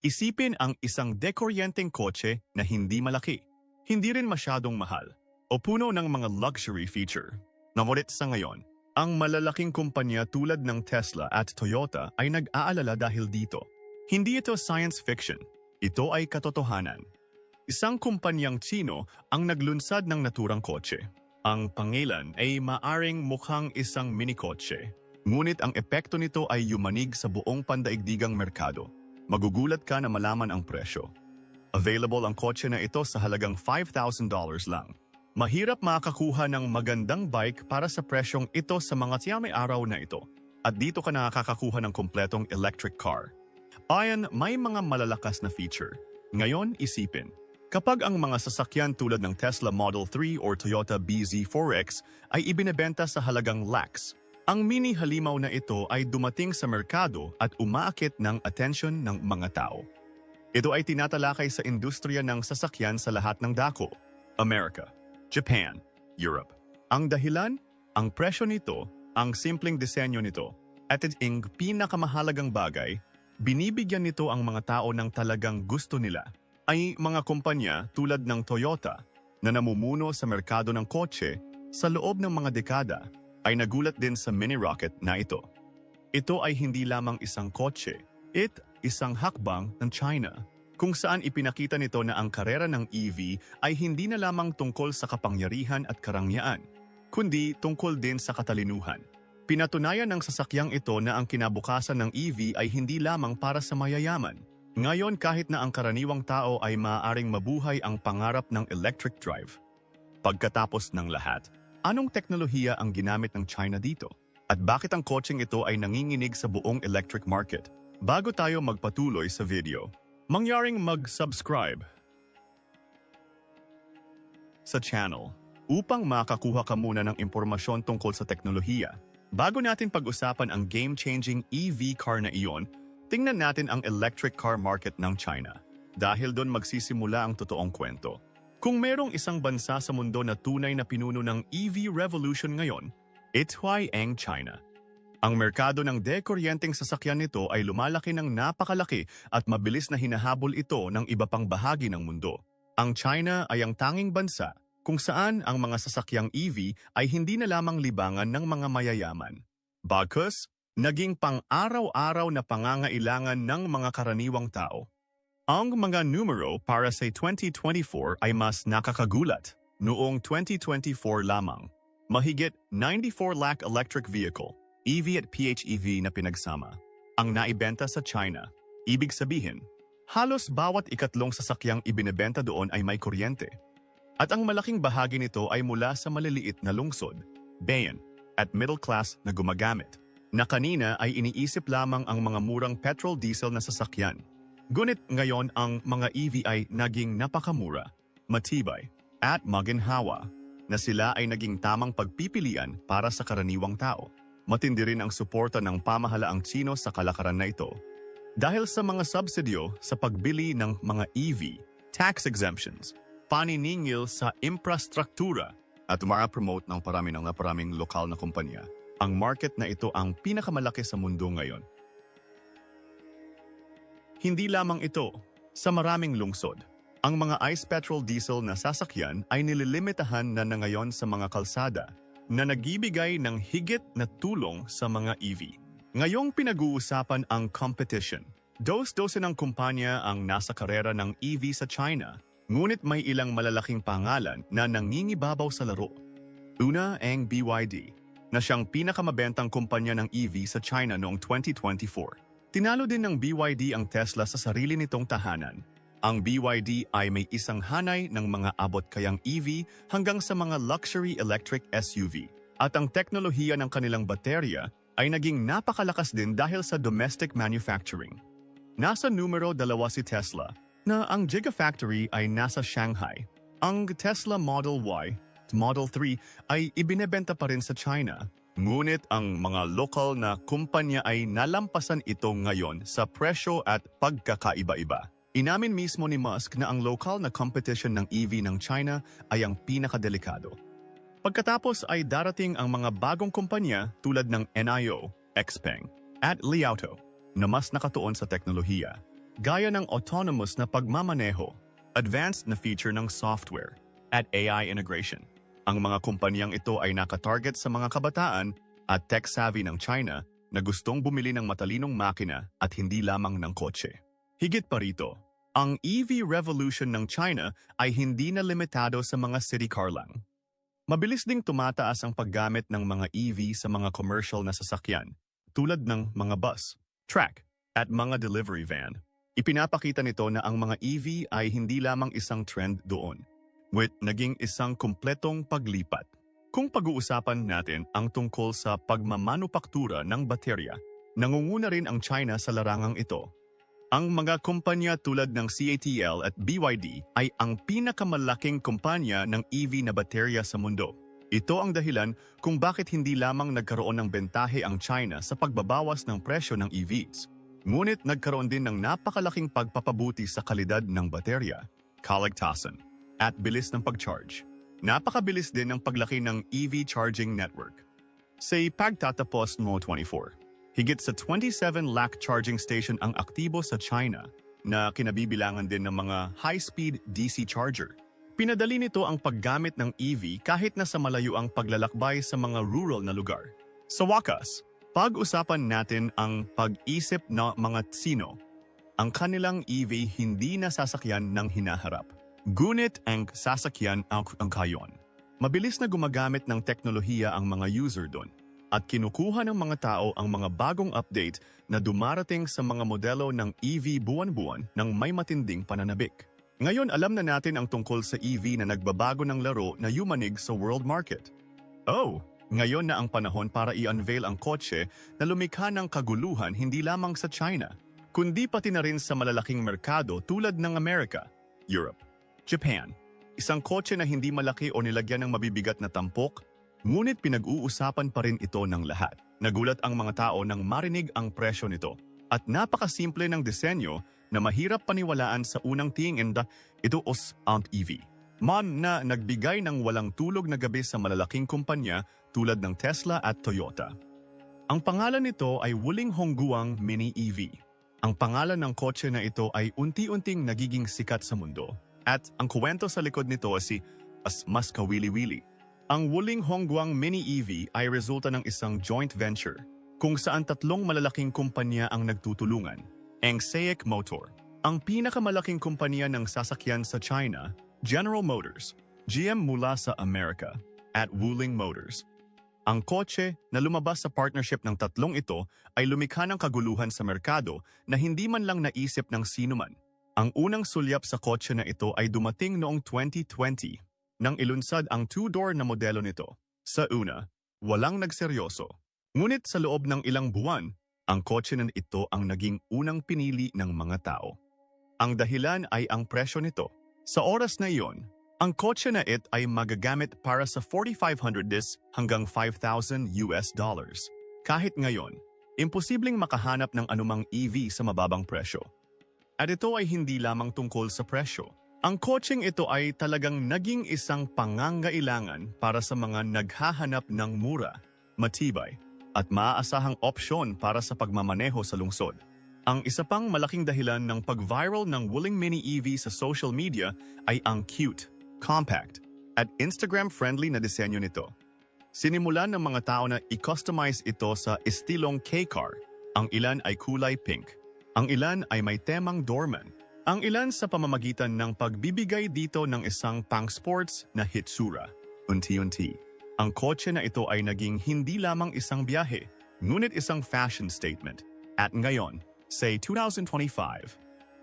Isipin ang isang dekoryenteng kotse na hindi malaki, hindi rin masyadong mahal, o puno ng mga luxury feature. Ngunit sa ngayon, ang malalaking kumpanya tulad ng Tesla at Toyota ay nag-aalala dahil dito. Hindi ito science fiction, ito ay katotohanan. Isang kumpanyang Tsino ang naglunsad ng naturang kotse. Ang pangilan ay maaring mukhang isang mini-kotse, ngunit ang epekto nito ay yumanig sa buong pandaigdigang merkado. Magugulat ka na malaman ang presyo. Available ang kotse na ito sa halagang $5,000 lang. Mahirap makakuha ng magandang bike para sa presyong ito sa mga tiyamay araw na ito. At dito ka nakakakuha ng kumpletong electric car. Ayan, may mga malalakas na feature. Ngayon, isipin. Kapag ang mga sasakyan tulad ng Tesla Model 3 or Toyota BZ4X ay ibinebenta sa halagang lakhs, ang mini halimaw na ito ay dumating sa merkado at umaakit ng atensyon ng mga tao. Ito ay tinatalakay sa industriya ng sasakyan sa lahat ng dako, America, Japan, Europe. Ang dahilan, ang presyo nito, ang simpleng disenyo nito, at ang pinakamahalagang bagay, binibigyan nito ang mga tao ng talagang gusto nila, ay mga kumpanya tulad ng Toyota na namumuno sa merkado ng kotse sa loob ng mga dekada, ay nagulat din sa mini rocket na ito. Ito ay hindi lamang isang kotse, isang hakbang ng China, kung saan ipinakita nito na ang karera ng EV ay hindi na lamang tungkol sa kapangyarihan at karangyaan, kundi tungkol din sa katalinuhan. Pinatunayan ng sasakyang ito na ang kinabukasan ng EV ay hindi lamang para sa mayayaman. Ngayon kahit na ang karaniwang tao ay maaaring mabuhay ang pangarap ng electric drive. Pagkatapos ng lahat, anong teknolohiya ang ginamit ng China dito? At bakit ang kotseng ito ay nanginginig sa buong electric market? Bago tayo magpatuloy sa video, mangyaring mag-subscribe sa channel upang makakuha ka muna ng impormasyon tungkol sa teknolohiya. Bago natin pag-usapan ang game-changing EV car na iyon, tingnan natin ang electric car market ng China. Dahil doon magsisimula ang totoong kwento. Kung merong isang bansa sa mundo na tunay na pinuno ng EV revolution ngayon, it's ang China. Ang merkado ng dekoryenteng sasakyan nito ay lumalaki ng napakalaki at mabilis na hinahabol ito ng iba pang bahagi ng mundo. Ang China ay ang tanging bansa kung saan ang mga sasakyang EV ay hindi na lamang libangan ng mga mayayaman. Bagkus, naging pang-araw-araw na pangangailangan ng mga karaniwang tao. Ang mga numero para sa 2024 ay mas nakakagulat. Noong 2024 lamang, mahigit 94 lakh electric vehicle, EV at PHEV na pinagsama, ang naibenta sa China. Ibig sabihin, halos bawat ikatlong sasakyang ibinebenta doon ay may kuryente. At ang malaking bahagi nito ay mula sa maliliit na lungsod, bayan, at middle class na gumagamit, na kanina ay iniisip lamang ang mga murang petrol-diesel na sasakyan. Ngunit ngayon ang mga EV ay naging napakamura, matibay, at maginhawa, na sila ay naging tamang pagpipilian para sa karaniwang tao. Matindi rin ang suporta ng pamahalaang Tsino sa kalakaran na ito. Dahil sa mga subsidyo sa pagbili ng mga EV, tax exemptions, paniningil sa infrastruktura, at promote ng naparaming lokal na kumpanya, ang market na ito ang pinakamalaki sa mundo ngayon. Hindi lamang ito, sa maraming lungsod, ang mga ICE petrol diesel na sasakyan ay nililimitahan na ngayon sa mga kalsada na nagbibigay ng higit na tulong sa mga EV. Ngayong pinag-uusapan ang competition. Dos-dose ng kumpanya ang nasa karera ng EV sa China, ngunit may ilang malalaking pangalan na nangingibabaw sa laro. Una ang BYD, na siyang pinakamabentang kumpanya ng EV sa China noong 2024. Tinalo din ng BYD ang Tesla sa sarili nitong tahanan. Ang BYD ay may isang hanay ng mga abot-kayang EV hanggang sa mga luxury electric SUV. At ang teknolohiya ng kanilang baterya ay naging napakalakas din dahil sa domestic manufacturing. Nasa numero 2 si Tesla, na ang Gigafactory ay nasa Shanghai. Ang Tesla Model Y, Model 3 ay ibinebenta pa rin sa China. Ngunit ang mga lokal na kumpanya ay nalampasan ito ngayon sa presyo at pagkakaiba-iba. Inamin mismo ni Musk na ang lokal na competition ng EV ng China ay ang pinakadelikado. Pagkatapos ay darating ang mga bagong kumpanya tulad ng NIO, XPeng, at Li Auto na mas nakatuon sa teknolohiya. gaya ng autonomous na pagmamaneho, advanced na feature ng software, at AI integration. Ang mga kumpanyang ito ay nakatarget sa mga kabataan at tech-savvy ng China na gustong bumili ng matalinong makina at hindi lamang ng kotse. Higit pa rito, ang EV revolution ng China ay hindi na limitado sa mga city car lang. Mabilis ding tumataas ang paggamit ng mga EV sa mga commercial na sasakyan, tulad ng mga bus, truck, at mga delivery van. Ipinapakita nito na ang mga EV ay hindi lamang isang trend doon, with naging isang kumpletong paglipat. Kung pag-uusapan natin ang tungkol sa pagmamanupaktura ng baterya, nangunguna rin ang China sa larangang ito. Ang mga kumpanya tulad ng CATL at BYD ay ang pinakamalaking kumpanya ng EV na baterya sa mundo. Ito ang dahilan kung bakit hindi lamang nagkaroon ng bentahe ang China sa pagbabawas ng presyo ng EVs. Ngunit nagkaroon din ng napakalaking pagpapabuti sa kalidad ng baterya, kaligtasan, at bilis ng pag-charge. Napakabilis din ang paglaki ng EV charging network. Sa pagtatapos mo 24. Higit sa 27 lakh charging station ang aktibo sa China na kinabibilangan din ng mga high-speed DC charger. Pinadali nito ang paggamit ng EV kahit na sa malayo ang paglalakbay sa mga rural na lugar. Sa wakas, pag-usapan natin ang pag-isip ng mga Tsino. Ang kanilang EV hindi na sasakyan ng hinaharap. Ngunit ang sasakyan ang kayon. Mabilis na gumagamit ng teknolohiya ang mga user doon. At kinukuha ng mga tao ang mga bagong update na dumarating sa mga modelo ng EV buwan-buwan ng may matinding pananabik. Ngayon alam na natin ang tungkol sa EV na nagbabago ng laro na yumanig sa world market. Ngayon na ang panahon para i-unveil ang kotse na lumikha ng kaguluhan hindi lamang sa China, kundi pati na rin sa malalaking merkado tulad ng Amerika, Europe, Japan. Isang kotse na hindi malaki o nilagyan ng mabibigat na tampok, ngunit pinag-uusapan pa rin ito ng lahat. Nagulat ang mga tao nang marinig ang presyo nito. At napakasimple ng disenyo na mahirap paniwalaan sa unang tingin na ito ang EV. Man na nagbigay ng walang tulog na gabi sa malalaking kumpanya tulad ng Tesla at Toyota. Ang pangalan nito ay Wuling Hongguang Mini EV. Ang pangalan ng kotse na ito ay unti-unting nagiging sikat sa mundo. At ang kwento sa likod nito ay si Mas Kawili-Wili. Ang Wuling Hongguang Mini EV ay resulta ng isang joint venture kung saan tatlong malalaking kumpanya ang nagtutulungan. Ang SAIC Motor, ang pinakamalaking kumpanya ng sasakyan sa China, General Motors, GM mula sa Amerika, at Wuling Motors. Ang kotse na lumabas sa partnership ng tatlong ito ay lumikha ng kaguluhan sa merkado na hindi man lang naisip ng sinuman. Ang unang sulyap sa kotse na ito ay dumating noong 2020. Nang ilunsad ang two-door na modelo nito. Sa una, walang nagseryoso. Ngunit sa loob ng ilang buwan, ang kotse na ito ang naging unang pinili ng mga tao. Ang dahilan ay ang presyo nito. Sa oras na iyon, ang kotse na ito ay magagamit para sa 4,500 hanggang $5,000 US. Kahit ngayon, imposibleng makahanap ng anumang EV sa mababang presyo. At ito ay hindi lamang tungkol sa presyo. Ang kotseng ito ay talagang naging isang pangangailangan para sa mga naghahanap ng mura, matibay, at maaasahang opsyon para sa pagmamaneho sa lungsod. Ang isa pang malaking dahilan ng pag-viral ng Wuling Mini EV sa social media ay ang cute, compact, at Instagram-friendly na disenyo nito. Sinimulan ng mga tao na i-customize ito sa estilong K-car. Ang ilan ay kulay pink. Ang ilan ay may temang doorman. Ang ilan sa pamamagitan ng pagbibigay dito ng isang pang-sports na hitsura. Unti-unti, ang kotse na ito ay naging hindi lamang isang biyahe, ngunit isang fashion statement. At ngayon, say 2025,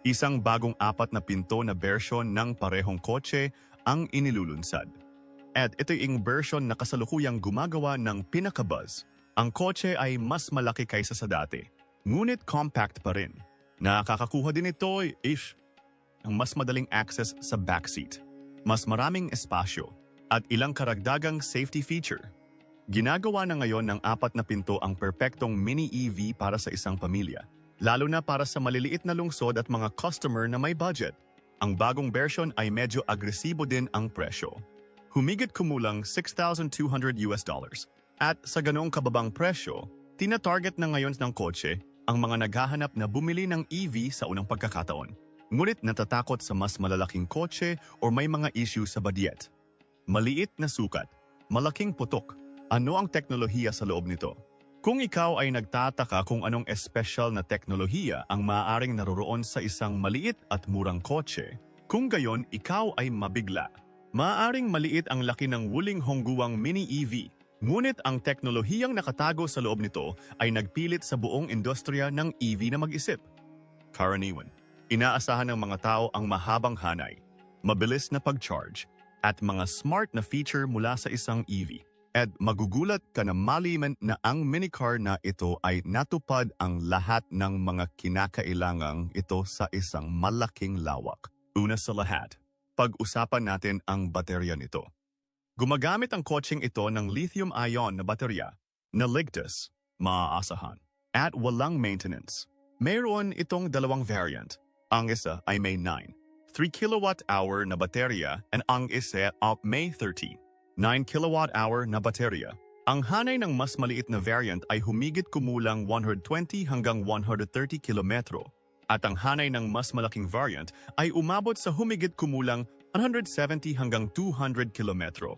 isang bagong 4 na pinto na bersyon ng parehong kotse ang inilulunsad. At ito yung version na kasalukuyang gumagawa ng pinaka-buzz. Ang kotse ay mas malaki kaysa sa dati, ngunit compact pa rin. Nakakakuha din ito ng mas madaling access sa backseat, mas maraming espasyo, at ilang karagdagang safety feature. Ginagawa na ngayon ng 4 na pinto ang perpektong mini EV para sa isang pamilya, lalo na para sa maliliit na lungsod at mga customer na may budget. Ang bagong version ay medyo agresibo din ang presyo. Humigit kumulang $6,200 US. At sa ganoong kababang presyo, tina-target na ngayon ng kotse ang mga naghahanap na bumili ng EV sa unang pagkakataon. Ngunit natatakot sa mas malalaking kotse o may mga issue sa budget. Maliit na sukat, malaking putok. Ano ang teknolohiya sa loob nito? Kung ikaw ay nagtataka kung anong espesyal na teknolohiya ang maaaring naroroon sa isang maliit at murang kotse, kung gayon ikaw ay mabigla. Maaaring maliit ang laki ng Wuling Hongguang Mini EV, ngunit ang teknolohiyang nakatago sa loob nito ay nagpilit sa buong industriya ng EV na mag-isip. Karaniwan, inaasahan ng mga tao ang mahabang hanay, mabilis na pag-charge, at mga smart na feature mula sa isang EV. At magugulat ka na malaman na ang minicar na ito ay natupad ang lahat ng mga kinakailangang ito sa isang malaking lawak. Una sa lahat, pag-usapan natin ang baterya nito. Gumagamit ang kotseng ito ng lithium-ion na baterya na ligtas, maaasahan, at walang maintenance. Mayroon itong dalawang variant. Ang isa ay may 3 kilowatt-hour na baterya at ang isa ay may 9 kilowatt-hour na baterya. Ang hanay ng mas maliit na variant ay humigit kumulang 120 hanggang 130 kilometro. At ang hanay ng mas malaking variant ay umabot sa humigit kumulang 170 hanggang 200 kilometro.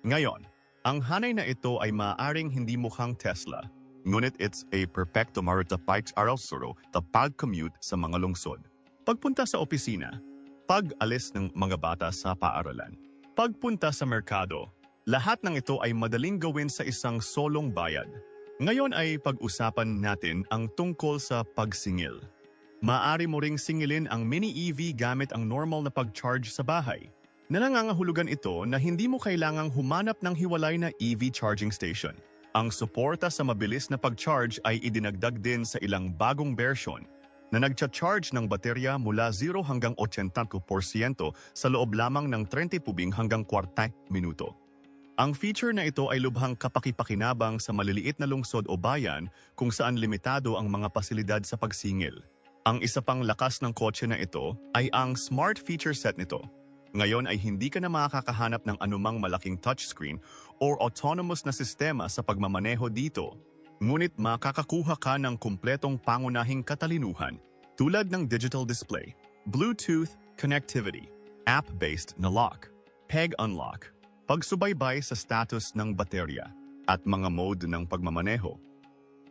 Ngayon, ang hanay na ito ay maaaring hindi mukhang Tesla, ngunit it's a perfecto marita pikes araw-suro ta pag-commute sa mga lungsod. Pagpunta sa opisina, pag-alis ng mga bata sa paaralan, pagpunta sa merkado, lahat ng ito ay madaling gawin sa isang solong bayad. Ngayon ay pag-usapan natin ang tungkol sa pagsingil. Maaari mo ring singilin ang mini EV gamit ang normal na pag-charge sa bahay. Nangangahulugan ito na hindi mo kailangang humanap ng hiwalay na EV charging station. Ang suporta sa mabilis na pag-charge ay idinagdag din sa ilang bagong bersyon na nagcha-charge ng baterya mula 0 hanggang 80% sa loob lamang ng 30 hanggang 40 minuto. Ang feature na ito ay lubhang kapakipakinabang sa maliliit na lungsod o bayan kung saan limitado ang mga pasilidad sa pagsingil. Ang isa pang lakas ng kotse na ito ay ang smart feature set nito. Ngayon ay hindi ka na makakahanap ng anumang malaking touchscreen o autonomous na sistema sa pagmamaneho dito. Ngunit makakakuha ka ng kumpletong pangunahing katalinuhan tulad ng digital display, Bluetooth connectivity, app-based na lock, peg unlock, pagsubaybay sa status ng baterya, at mga mode ng pagmamaneho.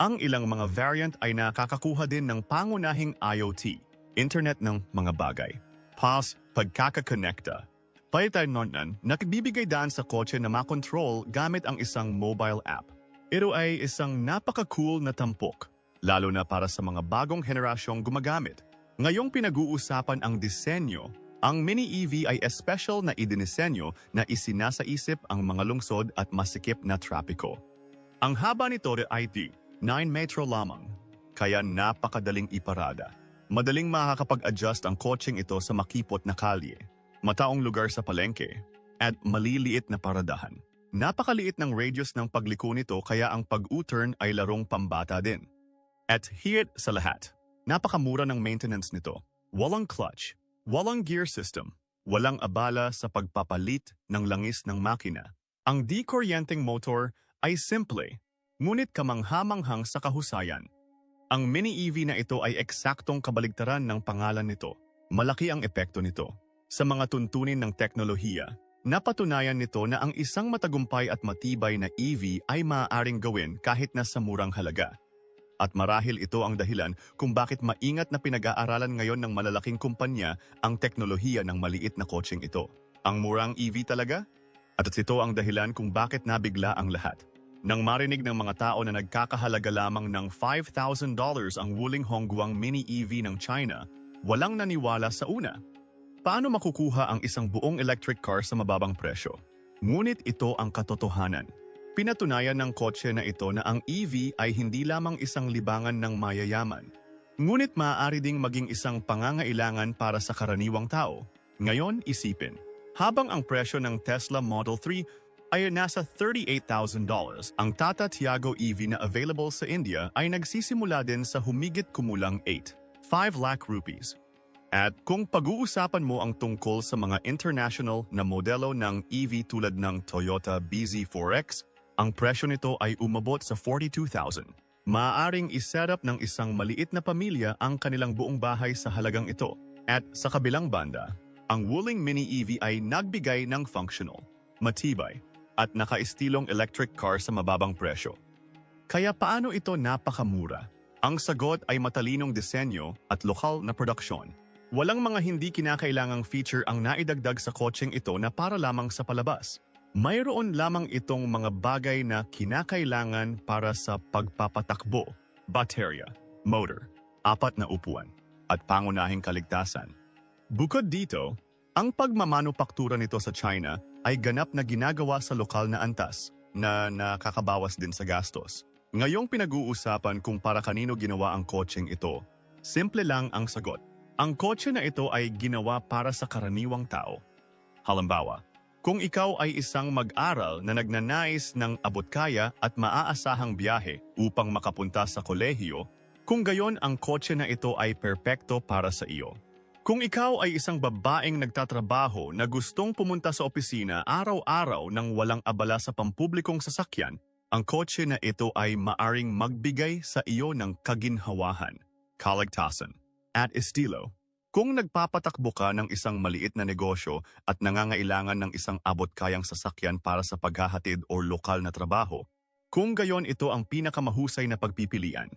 Ang ilang mga variant ay nakakakuha din ng pangunahing IoT, Internet ng mga bagay, PaaS, pagkakakonekta. Palitan nun, nagbibigay daan sa kotse na makontrol gamit ang isang mobile app. Ito ay isang napaka-cool na tampok, lalo na para sa mga bagong henerasyong gumagamit. Ngayong pinag-uusapan ang disenyo, ang Mini EV ay espesyal na idinisenyo na isinasaisip ang mga lungsod at masikip na trapiko. Ang haba nito ay 9 metro lamang, kaya napakadaling iparada. Madaling makakapag-adjust ang kotseng ito sa makipot na kalye, mataong lugar sa palengke, at maliliit na paradahan. Napakaliit ng radius ng pagliko nito kaya ang pag-U-turn ay larong pambata din. At higit sa lahat, napakamura ng maintenance nito. Walang clutch, walang gear system, walang abala sa pagpapalit ng langis ng makina. Ang di-kuryenteng motor ay simple, ngunit kamanghamanghang sa kahusayan. Ang Mini EV na ito ay eksaktong kabaligtaran ng pangalan nito. Malaki ang epekto nito. Sa mga tuntunin ng teknolohiya, napatunayan nito na ang isang matagumpay at matibay na EV ay maaaring gawin kahit na sa murang halaga. At marahil ito ang dahilan kung bakit maingat na pinag-aaralan ngayon ng malalaking kumpanya ang teknolohiya ng maliit na kotseng ito. Ang murang EV talaga? At ito ang dahilan kung bakit nabigla ang lahat. Nang marinig ng mga tao na nagkakahalaga lamang ng $5,000 ang Wuling Hongguang Mini EV ng China, walang naniwala sa una. Paano makukuha ang isang buong electric car sa mababang presyo? Ngunit ito ang katotohanan. Pinatunayan ng kotse na ito na ang EV ay hindi lamang isang libangan ng mayayaman. Ngunit maaari ding maging isang pangangailangan para sa karaniwang tao. Ngayon, isipin. Habang ang presyo ng Tesla Model 3 ay nasa $38,000, ang Tata Tiago EV na available sa India ay nagsisimula din sa humigit kumulang 5 lakh rupees. At kung pag-uusapan mo ang tungkol sa mga international na modelo ng EV tulad ng Toyota BZ4X, ang presyo nito ay umabot sa 42,000. Maaaring iset-up ng isang maliit na pamilya ang kanilang buong bahay sa halagang ito. At sa kabilang banda, ang Wuling Mini EV ay nagbigay ng functional, matibay, at nakaistilong electric car sa mababang presyo. Kaya paano ito napakamura? Ang sagot ay matalinong disenyo at lokal na produksyon. Walang mga hindi kinakailangang feature ang naidagdag sa kotseng ito na para lamang sa palabas. Mayroon lamang itong mga bagay na kinakailangan para sa pagpapatakbo, baterya, motor, 4 na upuan, at pangunahing kaligtasan. Bukod dito, ang pagmamanupaktura nito sa China ay ganap na ginagawa sa lokal na antas na nakakabawas din sa gastos. Ngayong pinag-uusapan kung para kanino ginawa ang kotseng ito, simple lang ang sagot. Ang kotse na ito ay ginawa para sa karaniwang tao. Halimbawa, kung ikaw ay isang mag-aral na nagnanais ng abot-kaya at maaasahang biyahe upang makapunta sa kolehiyo, kung gayon ang kotse na ito ay perpekto para sa iyo. Kung ikaw ay isang babaeng nagtatrabaho na gustong pumunta sa opisina araw-araw nang walang abala sa pampublikong sasakyan, ang kotse na ito ay maaring magbigay sa iyo ng kaginhawahan, kaligtasan, at estilo. Kung nagpapatakbo ka ng isang maliit na negosyo at nangangailangan ng isang abot-kayang sasakyan para sa paghahatid o lokal na trabaho, kung gayon ito ang pinakamahusay na pagpipilian.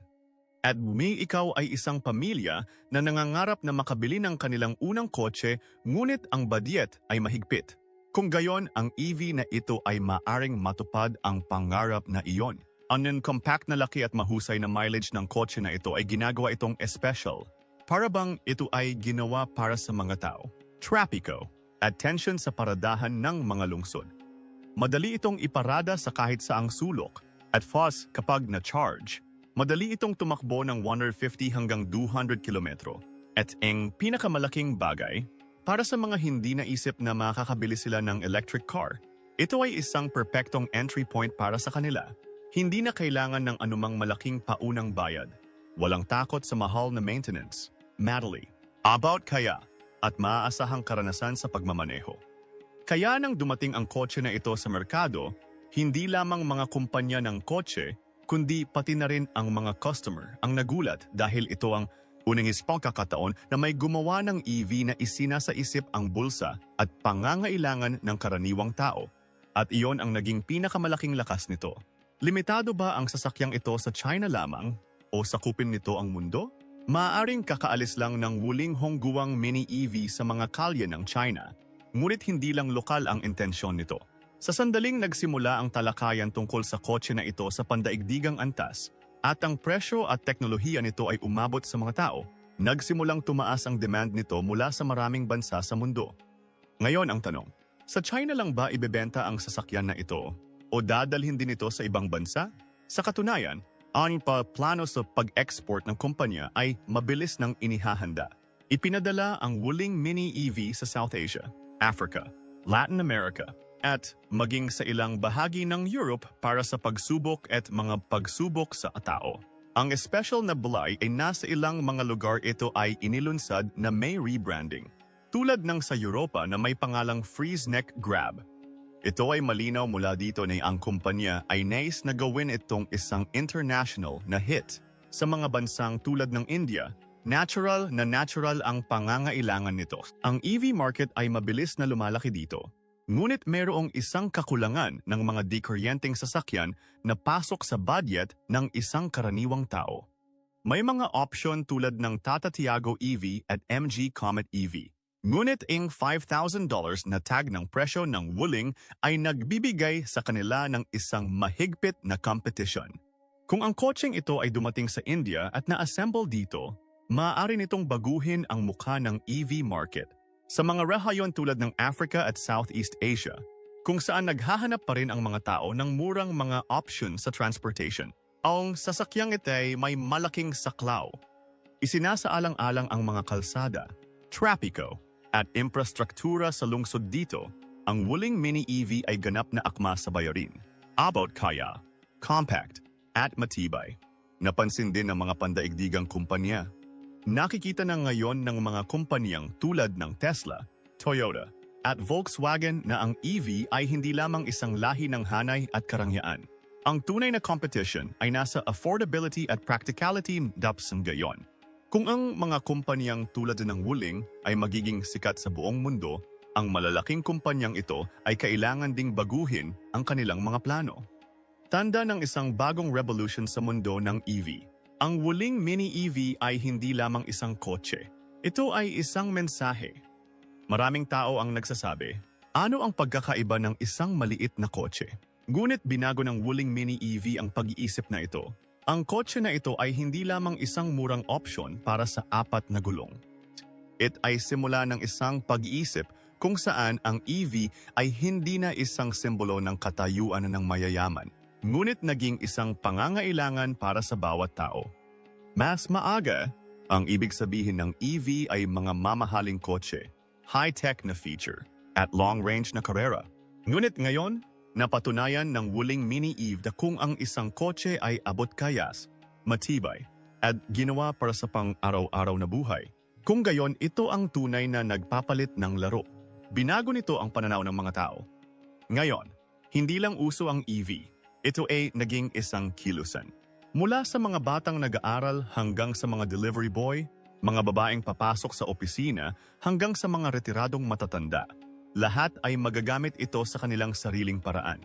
At ikaw ay isang pamilya na nangangarap na makabili ng kanilang unang kotse ngunit ang badyet ay mahigpit. Kung gayon, ang EV na ito ay maaring matupad ang pangarap na iyon. Ang compact na laki at mahusay na mileage ng kotse na ito ay ginagawa itong special. Para bang ito ay ginawa para sa mga tao. Trapico, attention sa paradahan ng mga lungsod. Madali itong iparada sa kahit saang sulok. At fast kapag na-charge, madali itong tumakbo ng 150 hanggang 200 kilometro. At ang pinakamalaking bagay, para sa mga hindi naisip na makakabili sila ng electric car, ito ay isang perpektong entry point para sa kanila. Hindi na kailangan ng anumang malaking paunang bayad. Walang takot sa mahal na maintenance. Madali, about kaya, at maaasahang karanasan sa pagmamaneho. Kaya nang dumating ang kotse na ito sa merkado, hindi lamang mga kumpanya ng kotse, kundi pati na rin ang mga customer ang nagulat dahil ito ang unang pagkakataon na may gumawa ng EV na isinasa-isip ang bulsa at pangangailangan ng karaniwang tao. At iyon ang naging pinakamalaking lakas nito. Limitado ba ang sasakyang ito sa China lamang o sakupin nito ang mundo? Maaaring kakaalis lang ng Wuling Hongguang Mini EV sa mga kalye ng China, ngunit hindi lang lokal ang intensyon nito. Sa sandaling nagsimula ang talakayan tungkol sa kotse na ito sa pandaigdigang antas, at ang presyo at teknolohiya nito ay umabot sa mga tao, nagsimulang tumaas ang demand nito mula sa maraming bansa sa mundo. Ngayon ang tanong, sa China lang ba ibebenta ang sasakyan na ito o dadalhin din ito sa ibang bansa? Sa katunayan, ang plano sa pag-export ng kumpanya ay mabilis nang inihahanda. Ipinadala ang Wuling Mini EV sa South Asia, Africa, Latin America, at maging sa ilang bahagi ng Europe para sa pagsubok at mga pagsubok sa tao. Ang special na bulay ay nasa ilang mga lugar ito ay inilunsad na may rebranding, tulad ng sa Europa na may pangalang Freeze Neck Grab. Ito ay malinaw mula dito na ang kumpanya ay nais na gawin itong isang international na hit. Sa mga bansang tulad ng India, natural ang pangangailangan nito. Ang EV market ay mabilis na lumalaki dito. Ngunit mayroong isang kakulangan ng mga dekuryenteng sasakyan na pasok sa budget ng isang karaniwang tao. May mga option tulad ng Tata Tiago EV at MG Comet EV. Ngunit ang $5,000 na tag ng presyo ng Wuling ay nagbibigay sa kanila ng isang mahigpit na competition. Kung ang kotseng ito ay dumating sa India at na-assemble dito, maaari nitong baguhin ang mukha ng EV market. Sa mga rehiyon tulad ng Africa at Southeast Asia, kung saan naghahanap pa rin ang mga tao ng murang mga options sa transportation, ang sasakyang ito ay may malaking saklaw. Isinasaalang-alang ang mga kalsada, trapiko, at infrastruktura sa lungsod dito, ang Wuling Mini EV ay ganap na akma sa bayarin. About kaya, compact, at matibay. Napansin din ng mga pandaigdigang kumpanya. Nakikita na ngayon ng mga kumpanyang tulad ng Tesla, Toyota, at Volkswagen na ang EV ay hindi lamang isang lahi ng hanay at karangyaan. Ang tunay na competition ay nasa affordability at practicality dapsan gayon. Kung ang mga kumpanyang tulad ng Wuling ay magiging sikat sa buong mundo, ang malalaking kumpanyang ito ay kailangan ding baguhin ang kanilang mga plano. Tanda ng isang bagong revolution sa mundo ng EV. Ang Wuling Mini EV ay hindi lamang isang kotse. Ito ay isang mensahe. Maraming tao ang nagsasabi, ano ang pagkakaiba ng isang maliit na kotse? Ngunit binago ng Wuling Mini EV ang pag-iisip na ito. Ang kotse na ito ay hindi lamang isang murang option para sa 4 na gulong. It ay simula ng isang pag-iisip kung saan ang EV ay hindi na isang simbolo ng katayuan ng mayayaman, ngunit naging isang pangangailangan para sa bawat tao. Mas maaga, ang ibig sabihin ng EV ay mga mamahaling kotse, high-tech na feature, at long-range na karera. Ngunit ngayon, napatunayan ng Wuling Mini EV na kung ang isang kotse ay abot kayas, matibay, at ginawa para sa pang-araw-araw na buhay. Kung gayon, ito ang tunay na nagpapalit ng laro. Binago nito ang pananaw ng mga tao. Ngayon, hindi lang uso ang EV. Ito ay naging isang kilusan. Mula sa mga batang nag-aaral hanggang sa mga delivery boy, mga babaeng papasok sa opisina hanggang sa mga retiradong matatanda. Lahat ay magagamit ito sa kanilang sariling paraan.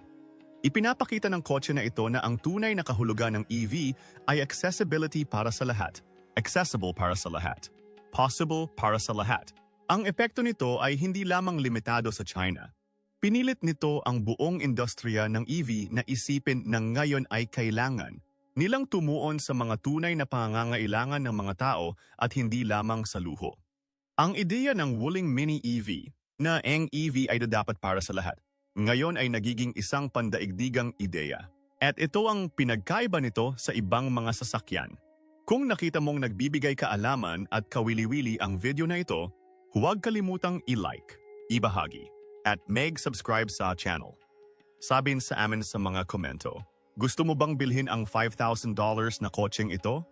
Ipinapakita ng kotse na ito na ang tunay na kahulugan ng EV ay accessibility para sa lahat, accessible para sa lahat, possible para sa lahat. Ang epekto nito ay hindi lamang limitado sa China. Pinilit nito ang buong industriya ng EV na isipin na ngayon ay kailangan nilang tumuon sa mga tunay na pangangailangan ng mga tao at hindi lamang sa luho. Ang ideya ng Wuling Mini EV na ang EV ay dapat para sa lahat, ngayon ay nagiging isang pandaigdigang ideya. At ito ang pinagkaiba nito sa ibang mga sasakyan. Kung nakita mong nagbibigay kaalaman at kawili-wili ang video na ito, huwag kalimutang i-like, ibahagi, at mag-subscribe sa channel. Sabihin sa amin sa mga komento, gusto mo bang bilhin ang $5,000 na kotseng ito?